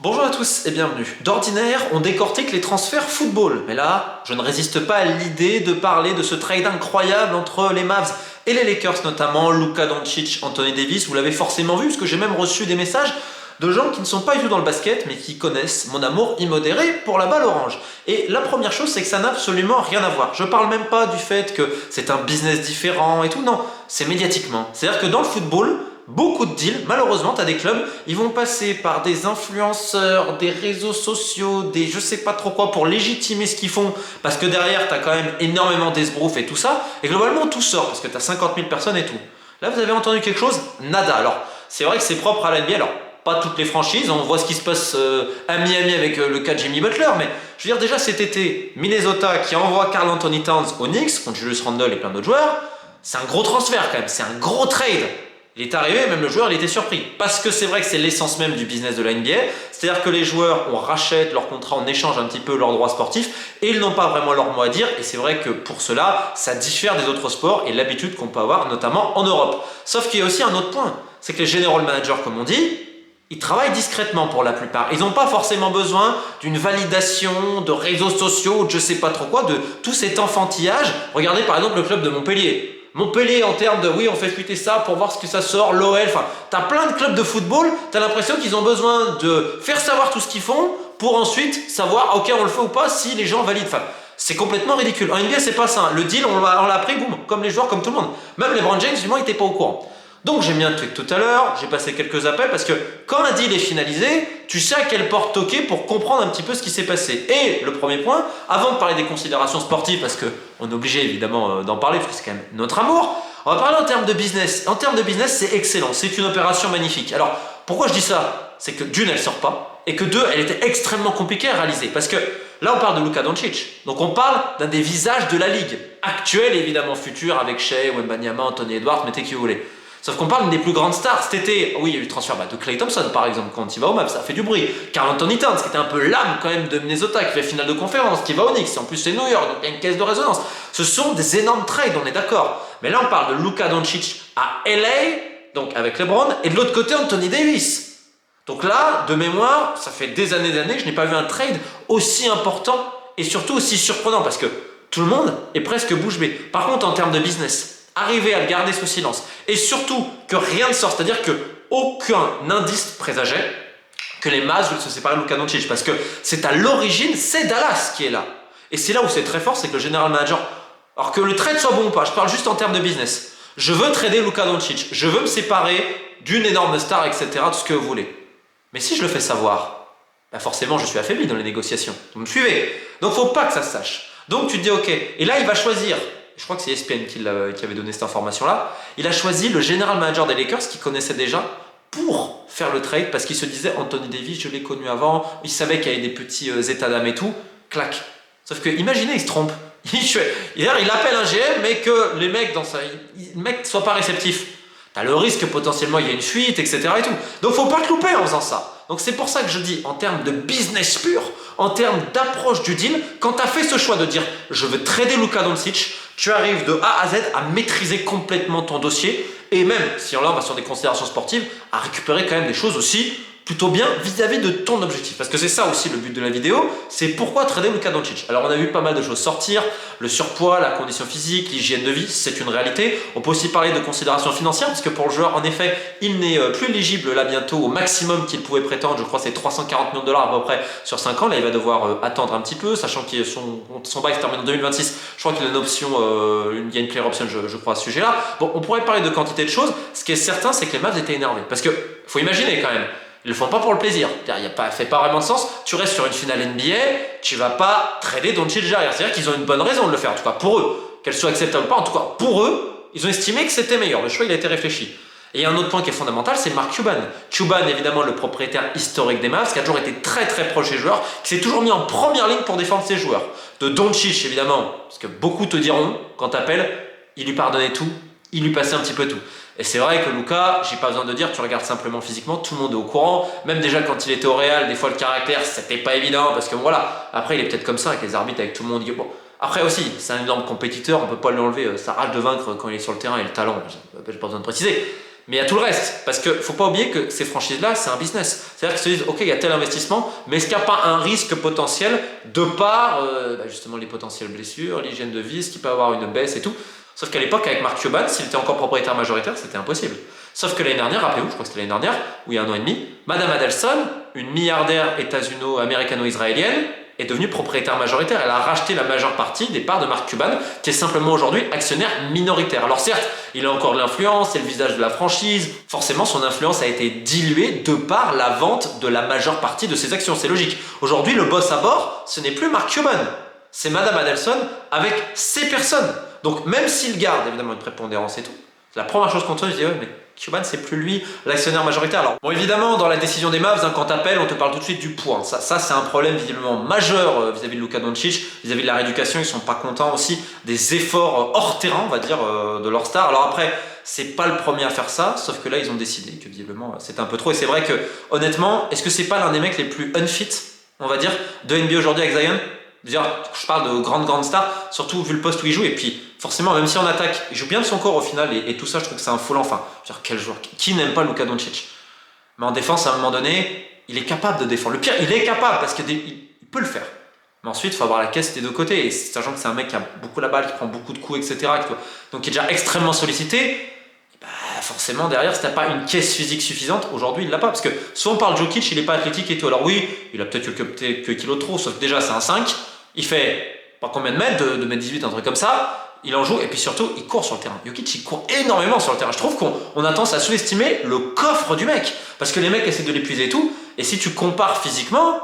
Bonjour à tous et bienvenue. D'ordinaire, on décortique les transferts football, mais là, je ne résiste pas à l'idée de parler de ce trade incroyable entre les Mavs et les Lakers, notamment Luka Doncic, Anthony Davis. Vous l'avez forcément vu, parce que j'ai même reçu des messages de gens qui ne sont pas du tout dans le basket, mais qui connaissent mon amour immodéré pour la balle orange. Et la première chose, c'est que ça n'a absolument rien à voir. Je parle même pas du fait que c'est un business différent et tout, non, c'est médiatiquement. C'est-à-dire que dans le football, beaucoup de deals, malheureusement, tu as des clubs, ils vont passer par des influenceurs, des réseaux sociaux, des je sais pas trop quoi pour légitimer ce qu'ils font, parce que derrière, tu as quand même énormément d'esbroufs et tout ça, et globalement, tout sort, parce que tu as 50 000 personnes et tout. Là, vous avez entendu quelque chose? Nada. Alors, c'est vrai que c'est propre à la NBA, alors pas toutes les franchises, on voit ce qui se passe à Miami avec le cas de Jimmy Butler, mais je veux dire déjà cet été, Minnesota qui envoie Karl Anthony Towns aux Knicks, contre Julius Randle et plein d'autres joueurs, c'est un gros transfert quand même, c'est un gros trade. Il est arrivé, même le joueur il était surpris. Parce que c'est vrai que c'est l'essence même du business de la NBA. C'est-à-dire que les joueurs, on rachète leur contrat, on échange un petit peu leurs droits sportifs et ils n'ont pas vraiment leur mot à dire. Et c'est vrai que pour cela, ça diffère des autres sports et l'habitude qu'on peut avoir, notamment en Europe. Sauf qu'il y a aussi un autre point. C'est que les general managers, comme on dit, ils travaillent discrètement pour la plupart. Ils n'ont pas forcément besoin d'une validation, de réseaux sociaux, de je sais pas trop quoi, de tout cet enfantillage. Regardez par exemple le club de Montpellier. Montpellier en termes de oui on fait fuiter ça pour voir ce que ça sort, l'OL, enfin t'as plein de clubs de football, t'as l'impression qu'ils ont besoin de faire savoir tout ce qu'ils font pour ensuite savoir ok on le fait ou pas si les gens valident. Enfin c'est complètement ridicule. En NBA c'est pas ça, le deal on l'a pris, boum, comme les joueurs, comme tout le monde. Même LeBron James du moins il était pas au courant. Donc j'ai mis un tweet tout à l'heure, j'ai passé quelques appels parce que quand un deal est finalisé, tu sais à quelle porte toquer pour comprendre un petit peu ce qui s'est passé. Et le premier point, avant de parler des considérations sportives, parce qu'on est obligé évidemment d'en parler, parce que c'est quand même notre amour, on va parler en termes de business. En termes de business, c'est excellent, c'est une opération magnifique. Alors pourquoi je dis ça? C'est que d'une, elle sort pas, et que deux, elle était extrêmement compliquée à réaliser. Parce que là, on parle de Luka Doncic, donc on parle d'un des visages de la ligue, actuel et évidemment futur, avec Shea, Wembanyama, Anthony Edwards, mettez qui vous voulez. Sauf qu'on parle des plus grandes stars. Cet été, oui, il y a eu le transfert de Klay Thompson, par exemple, quand il va au MAP, ça fait du bruit. Karl Anthony Towns, qui était un peu l'âme quand même de Minnesota, qui fait finale de conférence, qui va au Knicks, en plus c'est New York, donc il y a une caisse de résonance. Ce sont des énormes trades, on est d'accord. Mais là, on parle de Luka Doncic à LA, donc avec LeBron, et de l'autre côté, Anthony Davis. Donc là, de mémoire, ça fait des années que je n'ai pas vu un trade aussi important et surtout aussi surprenant, parce que tout le monde est presque bouche bée. Par contre, en termes de business, arriver à le garder sous silence et surtout que rien ne sort, c'est-à-dire que aucun indice présageait que les Mavs veulent se séparer de Luka Doncic, parce que c'est à l'origine, c'est Dallas qui est là. Et c'est là où c'est très fort, c'est que le general manager, alors que le trade soit bon ou pas, je parle juste en termes de business, je veux trader Luka Doncic, je veux me séparer d'une énorme star, etc., tout ce que vous voulez. Mais si je le fais savoir, bah forcément je suis affaibli dans les négociations. Vous me suivez? Donc faut pas que ça se sache. Donc tu te dis ok, et là il va choisir, je crois que c'est ESPN qui avait donné cette information-là, il a choisi le general manager des Lakers qu'il connaissait déjà pour faire le trade, parce qu'il se disait Anthony Davis, je l'ai connu avant, il savait qu'il y avait des petits états d'âme et tout, clac. Sauf que imaginez, il se trompe. Il appelle un GM, mais que les mecs le mec soit pas réceptif. T'as le risque que potentiellement il y ait une fuite, etc. et tout. Donc faut pas te louper en faisant ça. Donc c'est pour ça que je dis, en termes de business pur, en termes d'approche du deal, quand tu as fait ce choix de dire je veux trader Luka Doncic, tu arrives de A à Z à maîtriser complètement ton dossier, et même, si on va sur des considérations sportives, à récupérer quand même des choses aussi plutôt bien vis-à-vis de ton objectif. Parce que c'est ça aussi le but de la vidéo, c'est pourquoi trader Luka Doncic. Alors on a vu pas mal de choses sortir, le surpoids, la condition physique, l'hygiène de vie, c'est une réalité. On peut aussi parler de considérations financières, parce que pour le joueur, en effet, il n'est plus éligible là bientôt au maximum qu'il pouvait prétendre, je crois que c'est 340 millions de dollars à peu près sur 5 ans. Là il va devoir attendre un petit peu, sachant que son bail se termine en 2026, je crois qu'il a une option, il y a une player option je crois à ce sujet-là. Bon, on pourrait parler de quantité de choses, ce qui est certain c'est que les Mavs étaient énervés, parce que faut imaginer quand même, ils le font pas pour le plaisir. Ça fait pas vraiment de sens. Tu restes sur une finale NBA, tu vas pas trader Doncic derrière. C'est-à-dire qu'ils ont une bonne raison de le faire, en tout cas pour eux. Qu'elle soit acceptable ou pas, en tout cas pour eux, ils ont estimé que c'était meilleur. Le choix, il a été réfléchi. Et il y a un autre point qui est fondamental, c'est Mark Cuban. Cuban, évidemment, le propriétaire historique des Mavs, qui a toujours été très très proche des joueurs, qui s'est toujours mis en première ligne pour défendre ses joueurs. De Doncic, évidemment, parce que beaucoup te diront, quand t'appelles, il lui pardonnait tout, il lui passait un petit peu tout. Et c'est vrai que Luka, j'ai pas besoin de dire, tu regardes simplement physiquement, tout le monde est au courant. Même déjà quand il était au Real, des fois le caractère, c'était pas évident, parce que voilà, après il est peut-être comme ça avec les arbitres, avec tout le monde. Bon. Après aussi, c'est un énorme compétiteur, on peut pas l'enlever, sa rage de vaincre quand il est sur le terrain et le talent, j'ai pas besoin de préciser. Mais il y a tout le reste, parce qu'il ne faut pas oublier que ces franchises-là, c'est un business. C'est-à-dire qu'ils se disent, ok, il y a tel investissement, mais est-ce qu'il n'y a pas un risque potentiel de par justement les potentielles blessures, l'hygiène de vie, ce qui peut avoir une baisse et tout. Sauf qu'à l'époque, avec Mark Cuban, s'il était encore propriétaire majoritaire, c'était impossible. Sauf que l'année dernière, rappelez-vous, je crois que c'était l'année dernière, ou il y a un an et demi, Madame Adelson, une milliardaire américano-israélienne, est devenue propriétaire majoritaire. Elle a racheté la majeure partie des parts de Mark Cuban, qui est simplement aujourd'hui actionnaire minoritaire. Alors certes, il a encore de l'influence, c'est le visage de la franchise. Forcément, son influence a été diluée de par la vente de la majeure partie de ses actions. C'est logique. Aujourd'hui, le boss à bord, ce n'est plus Mark Cuban. C'est Madame Adelson avec ses personnes. Donc même s'il garde évidemment une prépondérance et tout, c'est la première chose qu'on te dit, ouais, mais Cuban, c'est plus lui l'actionnaire majoritaire. Alors, bon, évidemment, dans la décision des Mavs, quand t'appelles, on te parle tout de suite du poids. Ça c'est un problème visiblement majeur vis-à-vis de Luka Doncic, vis-à-vis de la rééducation. Ils sont pas contents aussi des efforts hors terrain, on va dire, de leur star. Alors après, c'est pas le premier à faire ça, sauf que là, ils ont décidé que visiblement, c'était un peu trop. Et c'est vrai que, honnêtement, est-ce que c'est pas l'un des mecs les plus unfit, on va dire, de NBA aujourd'hui avec Zion? Je parle de grandes stars, surtout vu le poste où il joue. Et puis, forcément, même si on attaque, il joue bien de son corps au final. Et tout ça, je trouve que c'est un full enfin. Quel joueur qui n'aime pas Luka Doncic? Mais en défense, à un moment donné, il est capable de défendre. Le pire, il est capable parce qu'il peut le faire. Mais ensuite, il faut avoir la caisse des deux côtés. Et sachant que c'est un mec qui a beaucoup la balle, qui prend beaucoup de coups, etc. Donc, qui est déjà extrêmement sollicité. Forcément derrière, si t'as pas une caisse physique suffisante, aujourd'hui il l'a pas, parce que souvent on parle de Jokic, il est pas athlétique et tout. Alors oui, il a peut-être quelques kilos de trop, sauf que déjà c'est un 5, il fait pas combien de mètres, de mètres 18, un truc comme ça, il en joue, et puis surtout il court sur le terrain. Jokic il court énormément sur le terrain. Je trouve qu'on a tendance à sous-estimer le coffre du mec, parce que les mecs essaient de l'épuiser et tout, et si tu compares physiquement,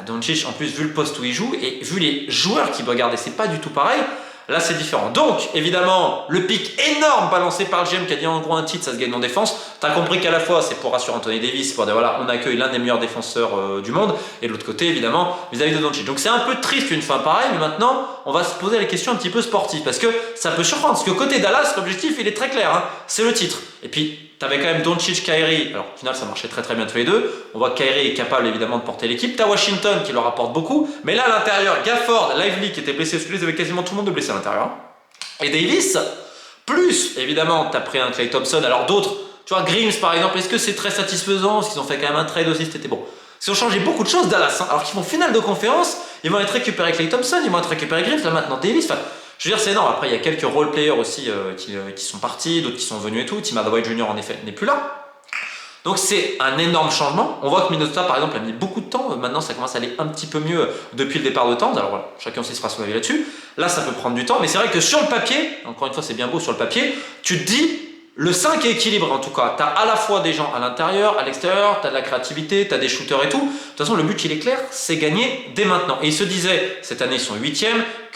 Doncic en plus vu le poste où il joue, et vu les joueurs qu'il doit garder, c'est pas du tout pareil. Là, c'est différent. Donc, évidemment, le pic énorme balancé par le GM qui a dit en gros un titre, ça se gagne en défense. Tu as compris qu'à la fois, c'est pour rassurer Anthony Davis, pour dire voilà, on accueille l'un des meilleurs défenseurs du monde. Et de l'autre côté, évidemment, vis-à-vis de Doncic. Donc, c'est un peu triste une fin pareille, mais maintenant, on va se poser la question un petit peu sportive. Parce que ça peut surprendre. Parce que côté Dallas, l'objectif, il est très clair. Hein, c'est le titre. Et puis, tu avais quand même Doncic, Kyrie. Alors, au final, ça marchait très bien tous les deux. On voit que Kyrie est capable évidemment de porter l'équipe. Tu as Washington qui leur apporte beaucoup. Mais là, à l'intérieur, Gafford, Lively qui était blessé. Parce que ils avaient quasiment tout le monde de blessé à l'intérieur. Et Davis, plus évidemment, tu as pris un Klay Thompson. Alors d'autres, tu vois, Grimes par exemple, est-ce que c'est très satisfaisant? Parce qu'ils ont fait quand même un trade aussi, c'était bon. Ils ont changé beaucoup de choses Dallas. Hein. Alors qu'ils font finale de conférence, ils vont être récupérés Klay Thompson, ils vont être récupérés Grimes. Là maintenant, Davis, je veux dire, c'est énorme. Après, il y a quelques role-players aussi qui sont partis, d'autres qui sont venus et tout. Tim Hardaway Jr. en effet n'est plus là. Donc c'est un énorme changement. On voit que Minnesota par exemple a mis beaucoup de temps. Maintenant ça commence à aller un petit peu mieux depuis le départ de Towns. Alors voilà, chacun aussi se fera son avis là-dessus. Là ça peut prendre du temps, mais c'est vrai que sur le papier, encore une fois c'est bien beau sur le papier, tu te dis le 5 est équilibré en tout cas. Tu as à la fois des gens à l'intérieur, à l'extérieur, tu as de la créativité, tu as des shooters et tout. De toute façon le but il est clair, c'est gagner dès maintenant. Et il se disait, cette année ils sont 8e,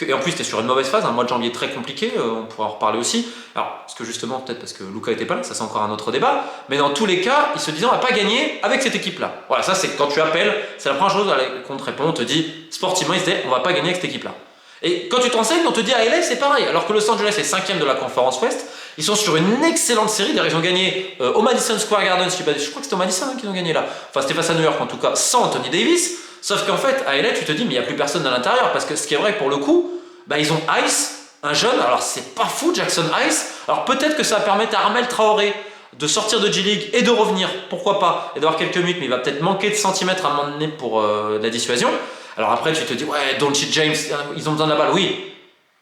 et en plus tu es sur une mauvaise phase, un mois de janvier très compliqué, on pourra en reparler aussi. Alors, parce que justement, peut-être parce que Luka était pas là, ça c'est encore un autre débat, mais dans tous les cas, ils se disaient on va pas gagner avec cette équipe-là. Voilà, ça c'est quand tu appelles, c'est la première chose qu'on te répond, on te dit sportivement, ils se disaient on va pas gagner avec cette équipe-là. Et quand tu te renseignes, on te dit à LA c'est pareil, alors que Los Angeles est 5e de la conférence Ouest, ils sont sur une excellente série, d'ailleurs ils ont gagné au Madison Square Garden, je crois que c'était au Madison qu'ils ont gagné là, enfin c'était face à New York en tout cas, sans Anthony Davis, sauf qu'en fait à LA tu te dis mais il n'y a plus personne à l'intérieur, parce que ce qui est vrai pour le coup, ils ont Ice, un jeune, alors c'est pas fou Jackson Ice, alors peut-être que ça va permettre à Armel Traoré de sortir de G-League et de revenir, pourquoi pas, et d'avoir quelques minutes, mais il va peut-être manquer de centimètres à un moment donné pour la dissuasion. Alors après tu te dis ouais Doncic James, ils ont besoin de la balle, oui,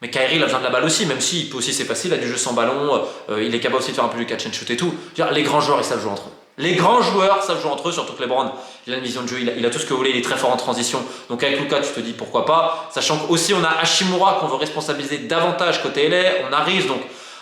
mais Kyrie il a besoin de la balle aussi, même si il peut aussi, c'est facile, il a du jeu sans ballon, il est capable aussi de faire un peu du catch and shoot et tout. Les grands joueurs ils savent jouer entre eux. Les grands joueurs savent jouer entre eux, surtout que LeBron, il a une vision de jeu, il a tout ce que vous voulez, il est très fort en transition. Donc avec Luka, tu te dis pourquoi pas. Sachant qu'aussi on a Hachimura qu'on veut responsabiliser davantage côté LA, on arrive. Donc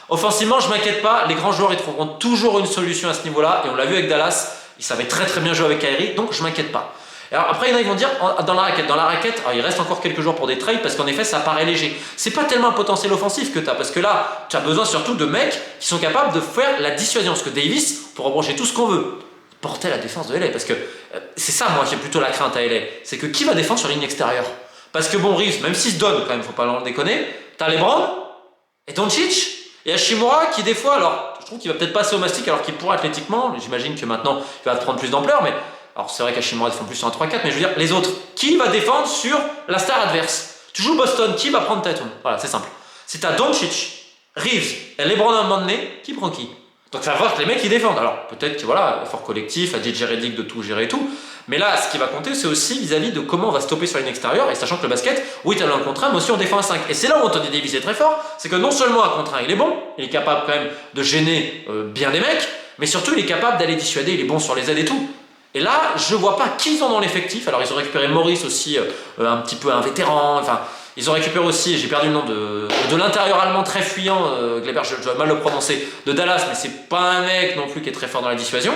offensivement, je m'inquiète pas, les grands joueurs ils trouveront toujours une solution à ce niveau-là. Et on l'a vu avec Dallas, ils savaient très bien jouer avec Kyrie, donc je m'inquiète pas. Alors après, il y en a qui vont dire dans la raquette, alors il reste encore quelques jours pour des trades parce qu'en effet, ça paraît léger. C'est pas tellement un potentiel offensif que tu as, parce que là, tu as besoin surtout de mecs qui sont capables de faire la dissuasion. Parce que Davis, pour reprocher tout ce qu'on veut, porter la défense de LA, parce que c'est ça, moi, j'ai plutôt la crainte à LA. C'est que qui va défendre sur la ligne extérieure? Parce que bon, Reeves, même s'il se donne quand même, faut pas l'en déconner, t'as LeBron et Doncic et Hachimura qui des fois, alors je trouve qu'il va peut-être passer au mastic alors qu'il pourrait athlétiquement, j'imagine que maintenant il va prendre plus d'ampleur, mais alors c'est vrai qu'Hachimura défend plus sur un 3-4, mais je veux dire, les autres, qui va défendre sur la star adverse? Tu joues Boston, qui va prendre Tatum? Voilà, c'est simple. Si t'as Doncic, Reeves et LeBron à un moment donné, qui prend qui? Donc ça va voir que les mecs ils défendent. Alors peut-être que voilà, effort collectif, à DJ Redick de tout gérer et tout. Mais là, ce qui va compter, c'est aussi vis-à-vis de comment on va stopper sur la ligne extérieure. Et sachant que le basket, oui, tu as un contre 1, mais aussi on défend à 5. Et c'est là où Anthony Davis est très fort. C'est que non seulement à contre 1, il est bon, il est capable quand même de gêner bien des mecs, mais surtout il est capable d'aller dissuader, il est bon sur les aides et tout. Et là, je vois pas qui ils ont dans l'effectif. Alors ils ont récupéré Maurice aussi, un petit peu un vétéran. Enfin, ils ont récupéré aussi, j'ai perdu le nom de l'intérieur allemand très fuyant, Gleber, je dois mal le prononcer, de Dallas, mais c'est pas un mec non plus qui est très fort dans la dissuasion.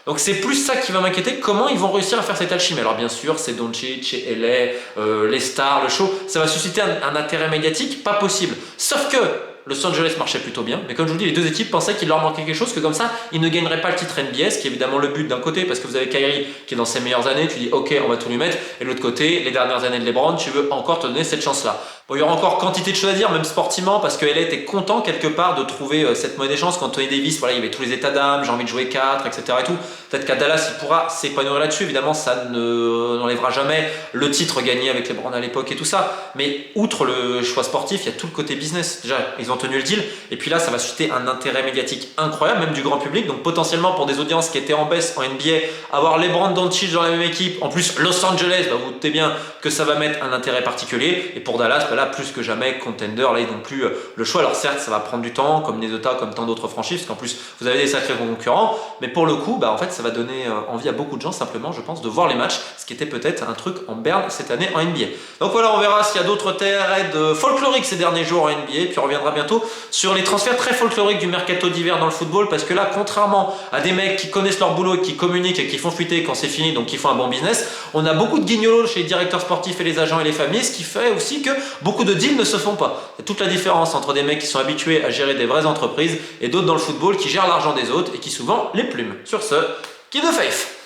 Donc c'est plus ça qui va m'inquiéter, comment ils vont réussir à faire cette alchimie. Alors bien sûr, c'est Doncic, c'est LA, les stars, le show, ça va susciter un intérêt médiatique pas possible. Sauf que Los Angeles marchait plutôt bien, mais comme je vous dis, les deux équipes pensaient qu'il leur manquait quelque chose, que comme ça, ils ne gagneraient pas le titre NBA, ce qui est évidemment le but d'un côté, parce que vous avez Kyrie qui est dans ses meilleures années, tu dis ok, on va tout lui mettre, et de l'autre côté, les dernières années de LeBron, tu veux encore te donner cette chance-là. Bon, il y aura encore quantité de choses à dire, même sportivement, parce que LA était content quelque part de trouver cette monnaie des chances. Quand Tony Davis, voilà, il y avait tous les états d'âme, j'ai envie de jouer 4, etc. et tout. Peut-être qu'à Dallas, il pourra s'épanouir là-dessus. Évidemment, ça n'enlèvera jamais le titre gagné avec les LeBron à l'époque et tout ça. Mais outre le choix sportif, il y a tout le côté business. Déjà, ils ont tenu le deal. Et puis là, ça va susciter un intérêt médiatique incroyable, même du grand public. Donc potentiellement, pour des audiences qui étaient en baisse en NBA, avoir LeBron, Doncic dans la même équipe, en plus Los Angeles, bah, vous vous doutez bien que ça va mettre un intérêt particulier. Et pour Dallas, bah, là, plus que jamais, contender, là, ils n'ont plus le choix. Alors certes, ça va prendre du temps, comme Minnesota, comme tant d'autres franchises, parce qu'en plus, vous avez des sacrés concurrents. Mais pour le coup, bah, en fait, ça va donner envie à beaucoup de gens, simplement, je pense, de voir les matchs, ce qui était peut-être un truc en berne cette année en NBA. Donc voilà, on verra s'il y a d'autres trades folkloriques ces derniers jours en NBA. Puis on reviendra bientôt sur les transferts très folkloriques du mercato d'hiver dans le football, parce que là, contrairement à des mecs qui connaissent leur boulot, qui communiquent et qui font fuiter quand c'est fini, donc qui font un bon business, on a beaucoup de guignolos chez les directeurs sportifs et les agents et les familles, ce qui fait aussi que beaucoup de deals ne se font pas. C'est toute la différence entre des mecs qui sont habitués à gérer des vraies entreprises et d'autres dans le football qui gèrent l'argent des autres et qui souvent les plument. Sur ce, keep the faith!